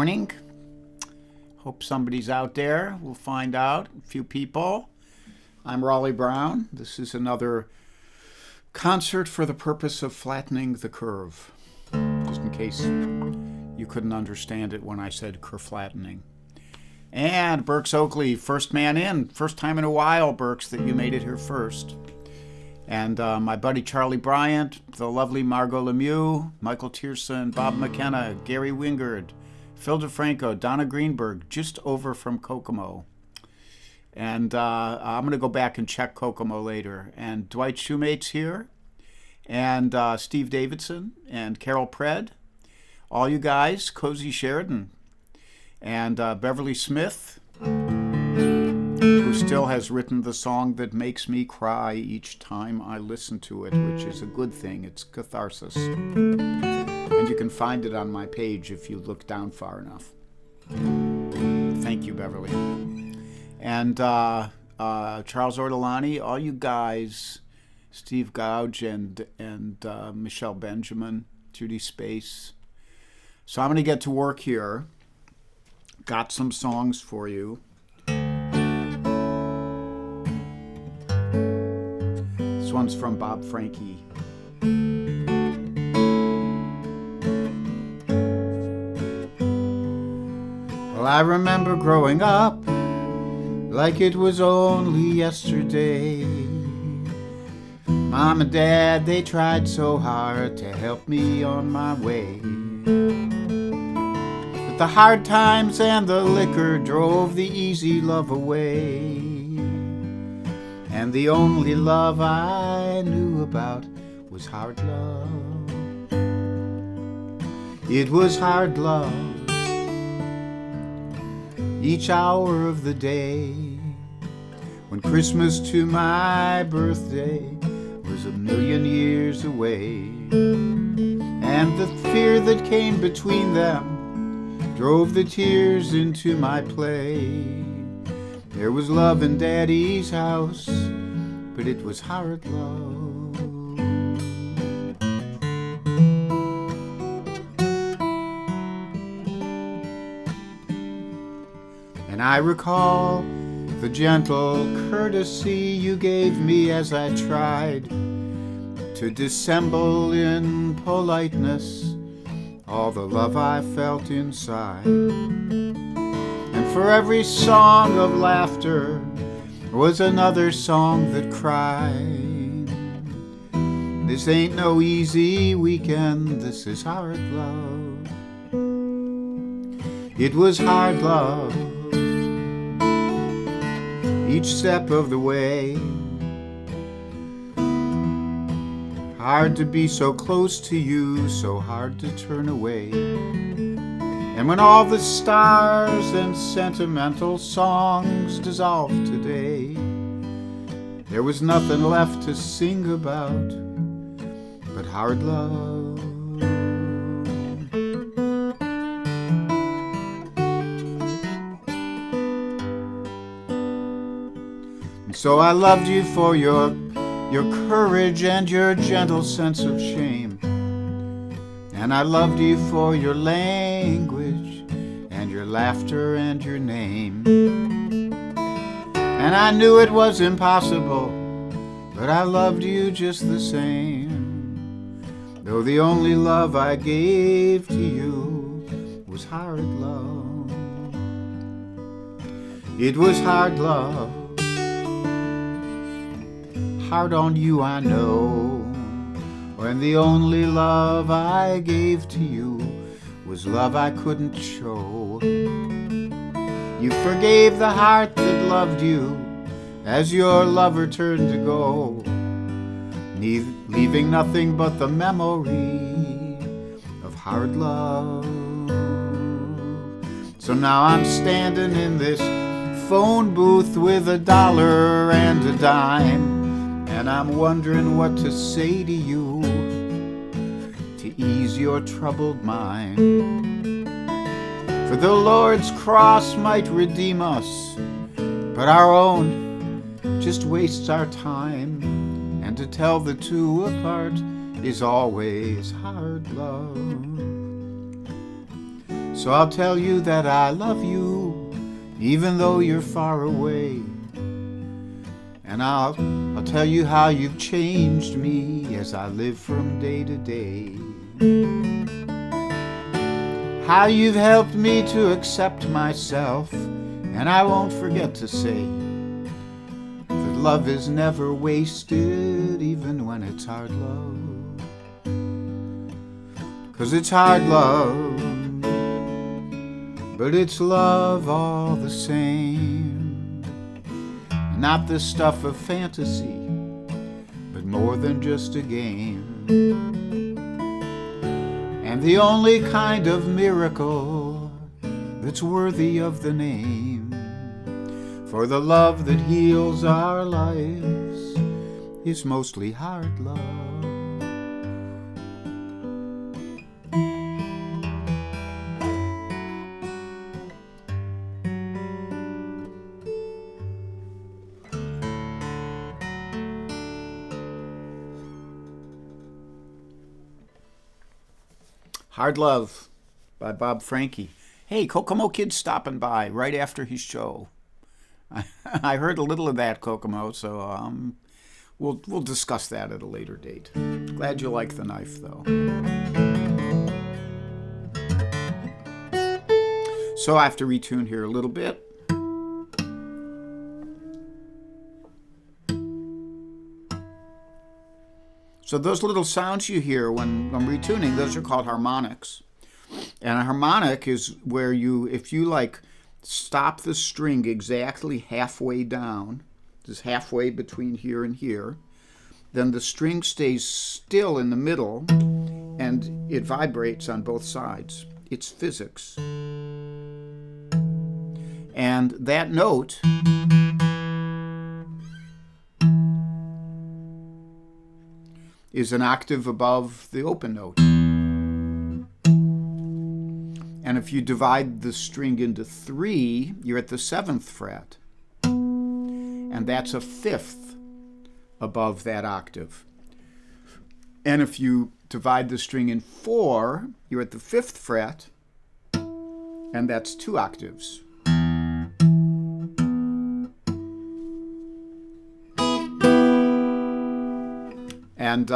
morning. Hope somebody's out there. We'll find out. A few people. I'm Raleigh Brown. This is another concert for the purpose of flattening the curve. Just in case you couldn't understand it when I said curve flattening. And Berks Oakley, first man in. First time in a while, Berks, that you made it here first. And my buddy Charlie Bryant, the lovely Margot Lemieux, Michael Tierson, Bob McKenna, Gary Wingard, Phil DeFranco, Donna Greenberg, just over from Kokomo. And I'm going to go back and check Kokomo later. And Dwight Shoemate's here, and Steve Davidson, and Carol Pred, all you guys, Cozy Sheridan, and Beverly Smith, who still has written the song that makes me cry each time I listen to it, which is a good thing. It's catharsis. And you can find it on my page if you look down far enough. Thank you, Beverly. And Charles Ortolani, all you guys, Steve Gouge and Michelle Benjamin, Judy Space. So I'm going to get to work here. Got some songs for you. This one's from Bob Franke. Well, I remember growing up like it was only yesterday. Mom and Dad, they tried so hard to help me on my way. But the hard times and the liquor drove the easy love away. And the only love I knew about was hard love. It was hard love each hour of the day, when Christmas to my birthday was a million years away. And the fear that came between them drove the tears into my play. There was love in Daddy's house, but it was hard love. And I recall the gentle courtesy you gave me as I tried to dissemble in politeness all the love I felt inside. And for every song of laughter was another song that cried. This ain't no easy weekend, this is hard love. It was hard love each step of the way. Hard to be so close to you, so hard to turn away. And when all the stars and sentimental songs dissolved today, there was nothing left to sing about but hard love. So I loved you for your courage and your gentle sense of shame. And I loved you for your language and your laughter and your name. And I knew it was impossible, but I loved you just the same. Though the only love I gave to you was hard love. It was hard love. Hard on you, I know, when the only love I gave to you was love I couldn't show. You forgave the heart that loved you as your lover turned to go, leaving nothing but the memory of hard love. So now I'm standing in this phone booth with $1 and a dime, and I'm wondering what to say to you to ease your troubled mind. For the Lord's cross might redeem us, but our own just wastes our time. And to tell the two apart is always hard love. So I'll tell you that I love you, even though you're far away. And I'll tell you how you've changed me as I live from day to day. How you've helped me to accept myself, and I won't forget to say that love is never wasted, even when it's hard love. 'Cause it's hard love, but it's love all the same. Not the stuff of fantasy, but more than just a game. And the only kind of miracle that's worthy of the name. For the love that heals our lives is mostly hard love. Hard Love by Bob Franke. Hey, Kokomo Kid's stopping by right after his show. I heard a little of that, Kokomo, so we'll discuss that at a later date. Glad you like the knife, though. So I have to retune here a little bit. So those little sounds you hear when I'm retuning, those are called harmonics. And a harmonic is where you, if you like stop the string exactly halfway down, just halfway between here and here, then the string stays still in the middle and it vibrates on both sides. It's physics. And that note is an octave above the open note. And if you divide the string into 3, you're at the 7th fret. And that's a 5th above that octave. And if you divide the string in 4, you're at the 5th fret, and that's 2 octaves. And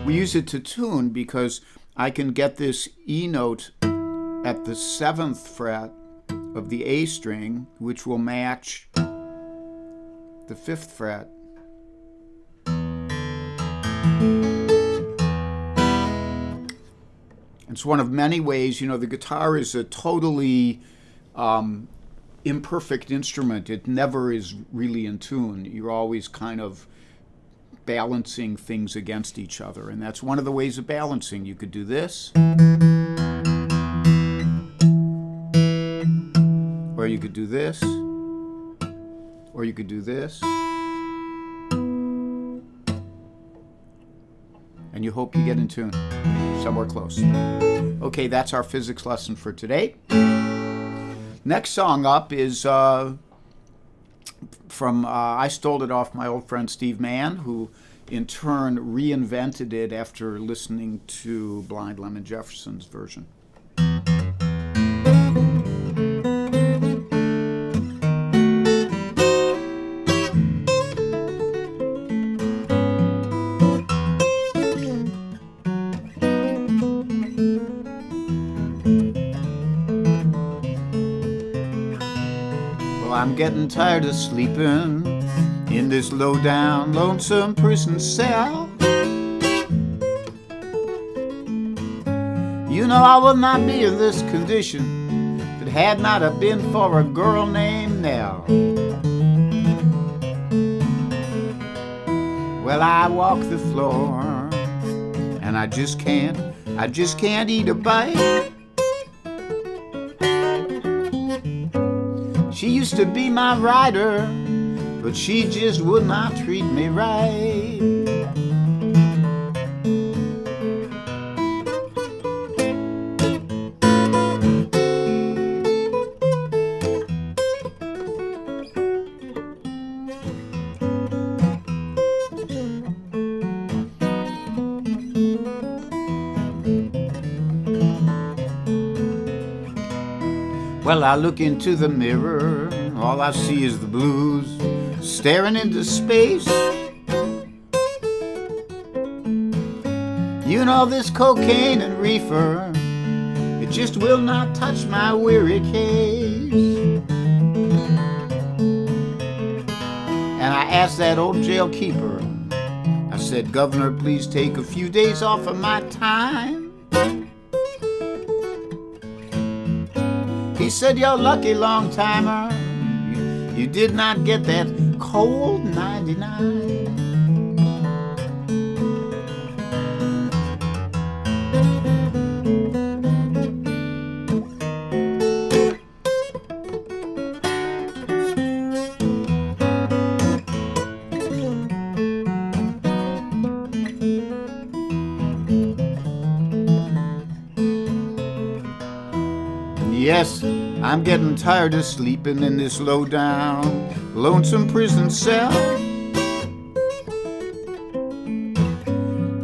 we use it to tune because I can get this E note at the 7th fret of the A string, which will match the 5th fret. It's one of many ways, you know, the guitar is a totally imperfect instrument. It never is really in tune. You're always kind of balancing things against each other, and that's one of the ways of balancing. You could do this, or you could do this, or you could do this, and you hope you get in tune, somewhere close. Okay, that's our physics lesson for today. Next song up is from, I stole it off my old friend Steve Mann, who in turn reinvented it after listening to Blind Lemon Jefferson's version. I'm getting tired of sleeping in this low-down, lonesome prison cell. You know I would not be in this condition if it had not have been for a girl named Nell. Well, I walk the floor and I just can't eat a bite. She used to be my rider, but she just would not treat me right. Well, I look into the mirror, all I see is the blues, staring into space. You know, this cocaine and reefer, it just will not touch my weary case. And I asked that old jail keeper, I said, Governor, please take a few days off of my time. He said, you're lucky, long timer, you did not get that cold 99. Yes, I'm getting tired of sleeping in this low-down, lonesome prison cell.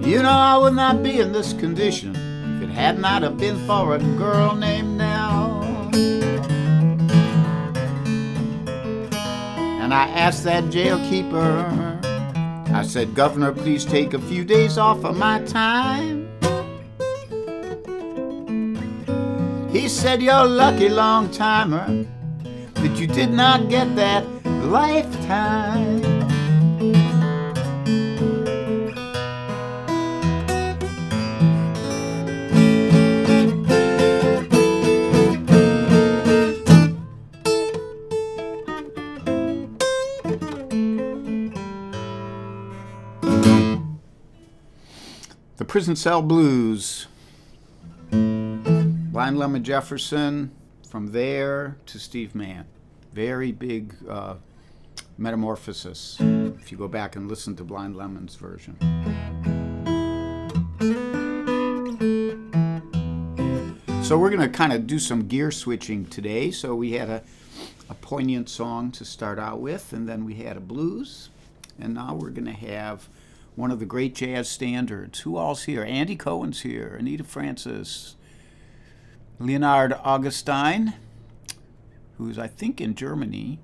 You know, I would not be in this condition if it had not have been for a girl named Nell. And I asked that jailkeeper, I said, Governor, please take a few days off of my time. He said, you're lucky, long timer, that you did not get that lifetime. The Prison Cell Blues. Blind Lemon Jefferson, from there to Steve Mann. Very big metamorphosis, if you go back and listen to Blind Lemon's version. So we're going to kind of do some gear switching today. So we had a poignant song to start out with, and then we had a blues. And now we're going to have one of the great jazz standards. Who all's here? Andy Cohen's here, Anita Francis, Leonard Augustine, who's I think in Germany,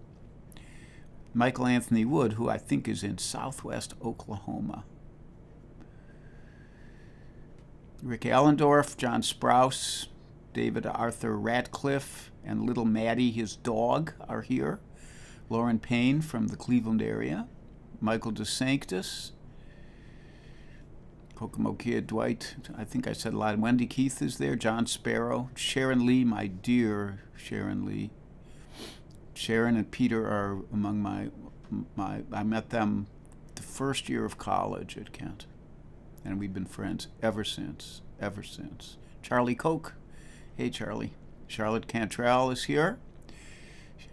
Michael Anthony Wood, who I think is in southwest Oklahoma, Rick Allendorf, John Sprouse, David Arthur Ratcliffe, and little Maddie, his dog, are here. Lauren Payne from the Cleveland area, Michael DeSanctis, Kokomo Kid, Dwight, I think I said a lot. Wendy Keith is there, John Sparrow, Sharon Lee, my dear Sharon Lee. Sharon and Peter are among my I met them the first year of college at Kent. And we've been friends ever since. Charlie Koch, hey Charlie. Charlotte Cantrell is here.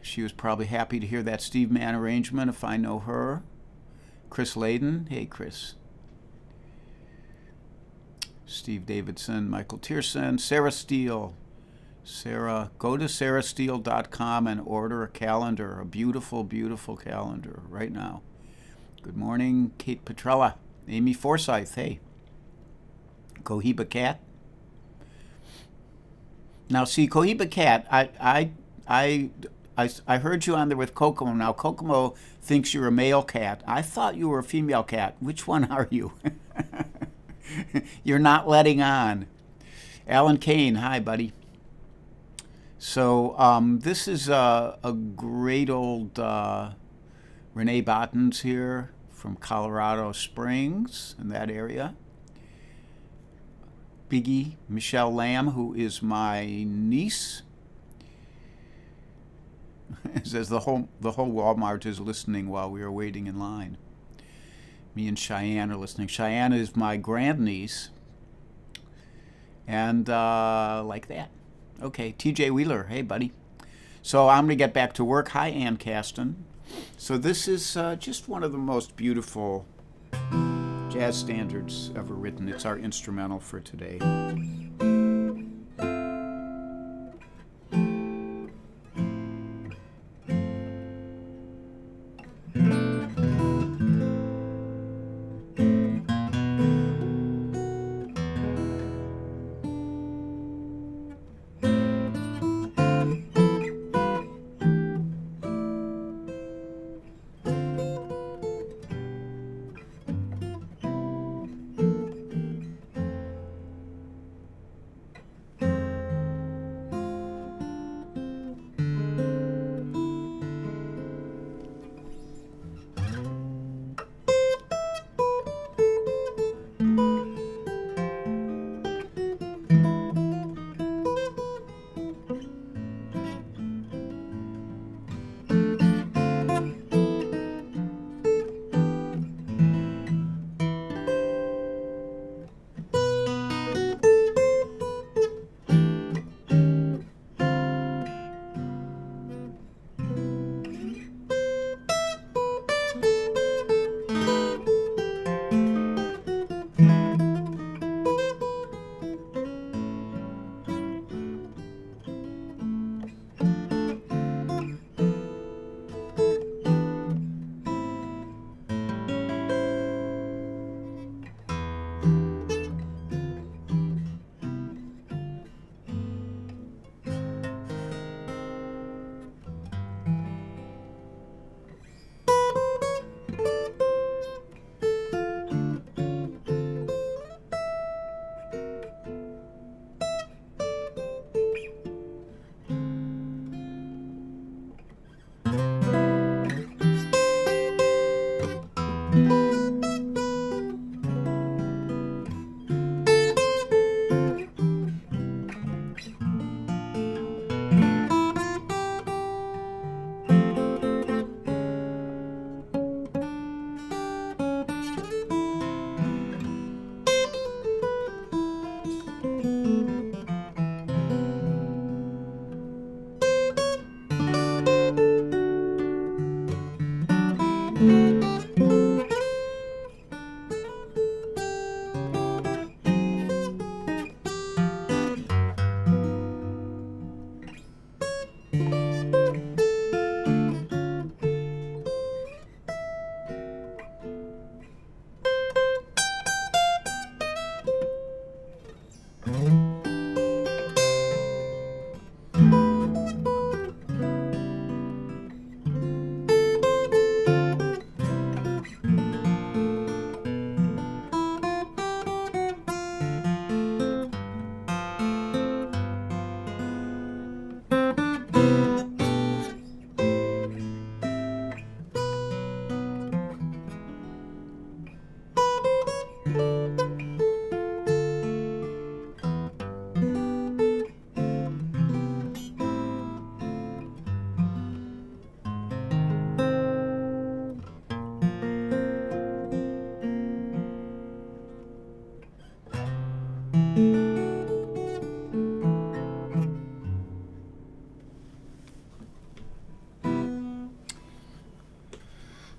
She was probably happy to hear that Steve Mann arrangement if I know her. Chris Layden, hey Chris. Steve Davidson, Michael Tierson, Sarah Steele. Sarah, go to sarahsteele.com and order a calendar, a beautiful, beautiful calendar right now. Good morning, Kate Petrella. Amy Forsyth, hey. Cohiba Cat. Now see, Cohiba Cat, I heard you on there with Kokomo. Now Kokomo thinks you're a male cat. I thought you were a female cat. Which one are you? You're not letting on. Alan Kane, hi, buddy. So this is a great old Renee Bottens here from Colorado Springs in that area. Biggie Michelle Lamb, who is my niece. It says the whole Walmart is listening while we are waiting in line. Me and Cheyenne are listening. Cheyenne is my grandniece. And like that. Okay, TJ Wheeler, hey buddy. So I'm going to get back to work. Hi, Ann Caston. So this is just one of the most beautiful jazz standards ever written. It's our instrumental for today.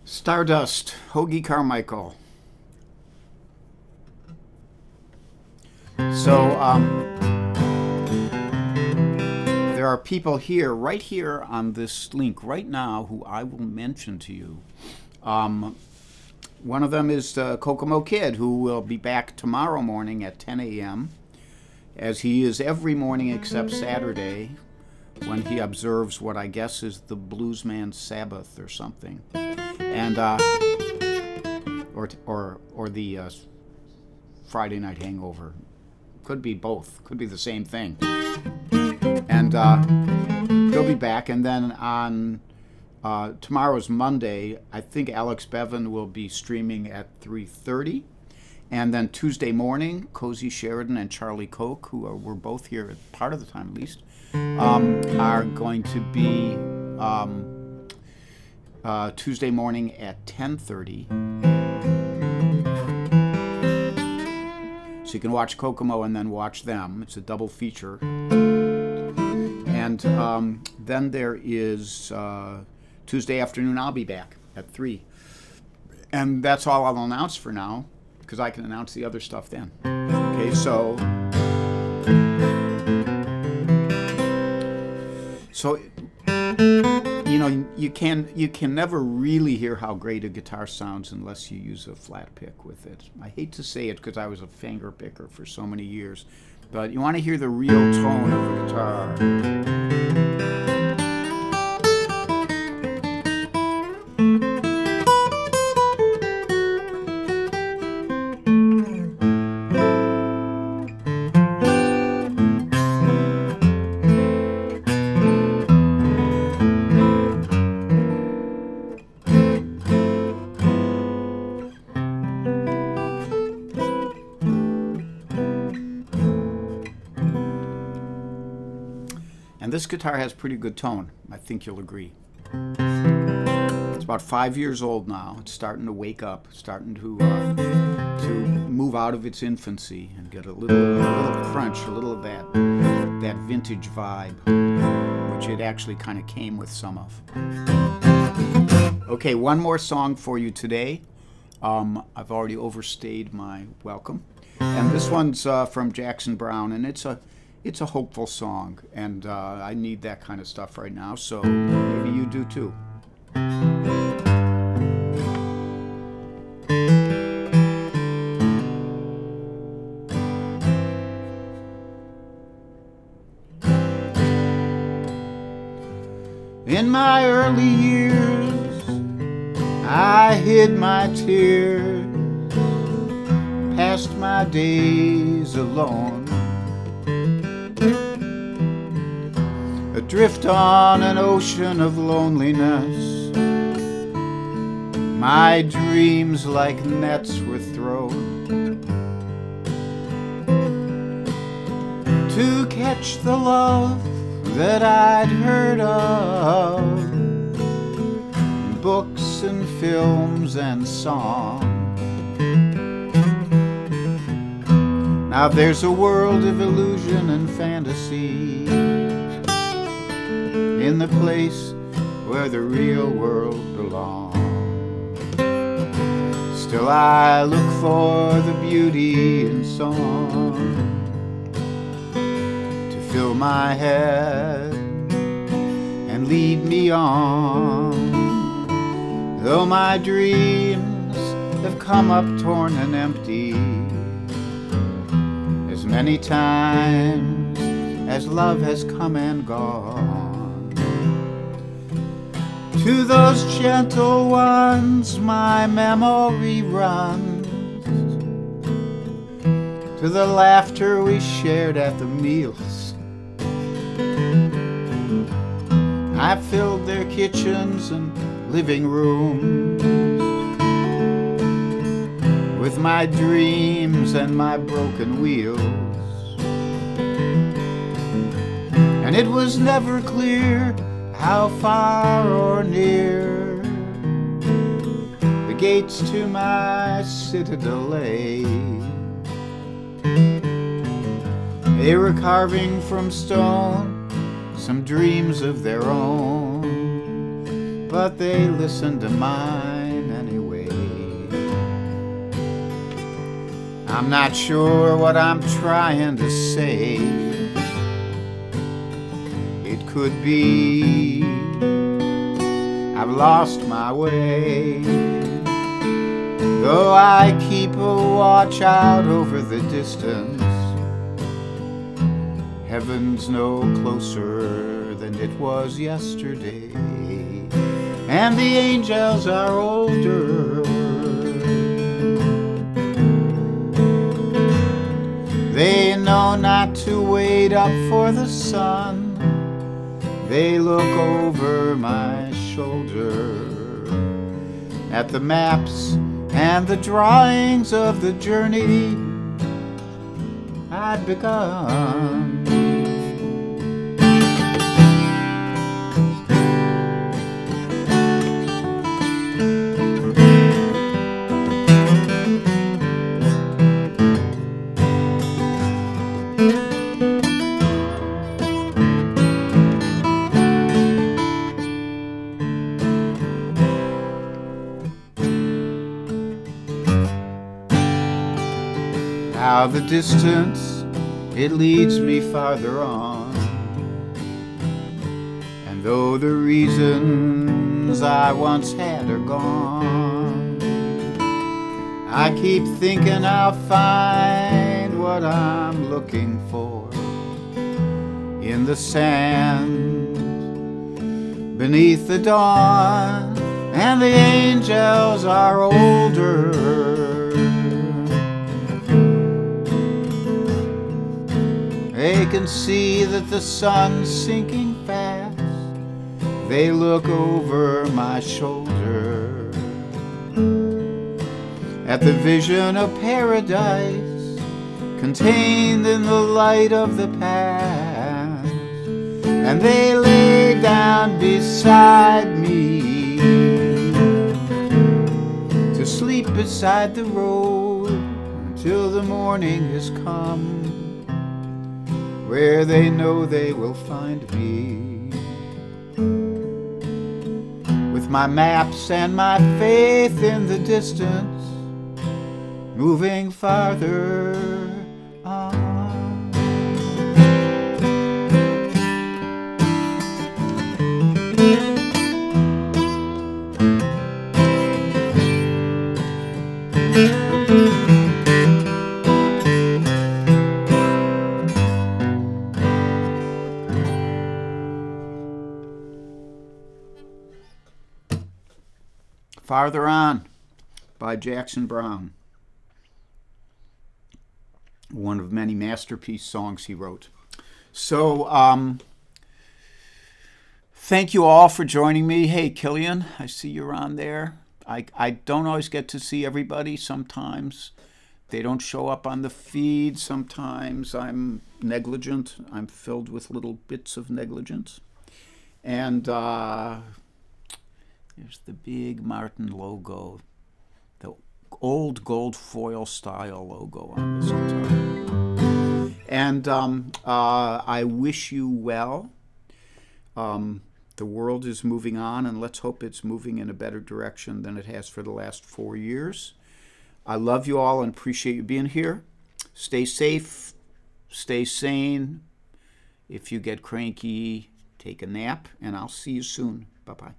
Stardust, Hoagie Carmichael. So there are people here, right here on this link right now, who I will mention to you. One of them is Kokomo Kid, who will be back tomorrow morning at 10 a.m., as he is every morning except Saturday, when he observes what I guess is the Bluesman Sabbath or something, and or the Friday Night Hangover. Could be both. Could be the same thing. And he'll be back, and then on tomorrow's Monday, I think Alex Bevan will be streaming at 3:30. And then Tuesday morning, Cozy Sheridan and Charlie Koch, who were both here part of the time at least, are going to be Tuesday morning at 10:30. So you can watch Kokomo and then watch them. It's a double feature. And then there is Tuesday afternoon, I'll be back at 3. And that's all I'll announce for now, because I can announce the other stuff then. Okay, so you know, you can never really hear how great a guitar sounds unless you use a flat pick with it. I hate to say it because I was a finger picker for so many years, but you want to hear the real tone of a guitar. And this guitar has pretty good tone. I think you'll agree. It's about 5 years old now. It's starting to wake up, starting to move out of its infancy and get a little crunch, a little of that vintage vibe, which it actually kind of came with some of. Okay, one more song for you today. I've already overstayed my welcome, and this one's from Jackson Browne, and it's a hopeful song, and I need that kind of stuff right now, so maybe you do too. In my early years, I hid my tears, passed my days alone, adrift on an ocean of loneliness. My dreams like nets were thrown to catch the love that I'd heard of in books and films and song. Now there's a world of illusion and fantasy in the place where the real world belongs. Still I look for the beauty in song to fill my head and lead me on. Though my dreams have come up torn and empty as many times as love has come and gone, to those gentle ones my memory runs, to the laughter we shared at the meals. I filled their kitchens and living rooms with my dreams and my broken wheels. And it was never clear how far or near the gates to my citadel lay. They were carving from stone some dreams of their own, but they listened to mine anyway. I'm not sure what I'm trying to say. It could be I've lost my way, though I keep a watch out over the distance. Heaven's no closer than it was yesterday, and the angels are older. They know not to wait up for the sun. They look over my shoulder at the maps and the drawings of the journey I'd begun. Now the distance, it leads me farther on, and though the reasons I once had are gone, I keep thinking I'll find what I'm looking for in the sand beneath the dawn, and the angels are older. They can see that the sun's sinking fast. They look over my shoulder at the vision of paradise contained in the light of the past, and they lay down beside me to sleep beside the road until the morning has come, where they know they will find me with my maps and my faith in the distance, moving farther on. Farther On by Jackson Browne, one of many masterpiece songs he wrote. So thank you all for joining me. Hey, Killian, I see you're on there. I don't always get to see everybody. Sometimes they don't show up on the feed. Sometimes I'm negligent. I'm filled with little bits of negligence. And there's the big Martin logo, the old gold foil style logo on this guitar. And I wish you well. The world is moving on, and let's hope it's moving in a better direction than it has for the last 4 years. I love you all and appreciate you being here. Stay safe, stay sane. If you get cranky, take a nap, and I'll see you soon. Bye-bye.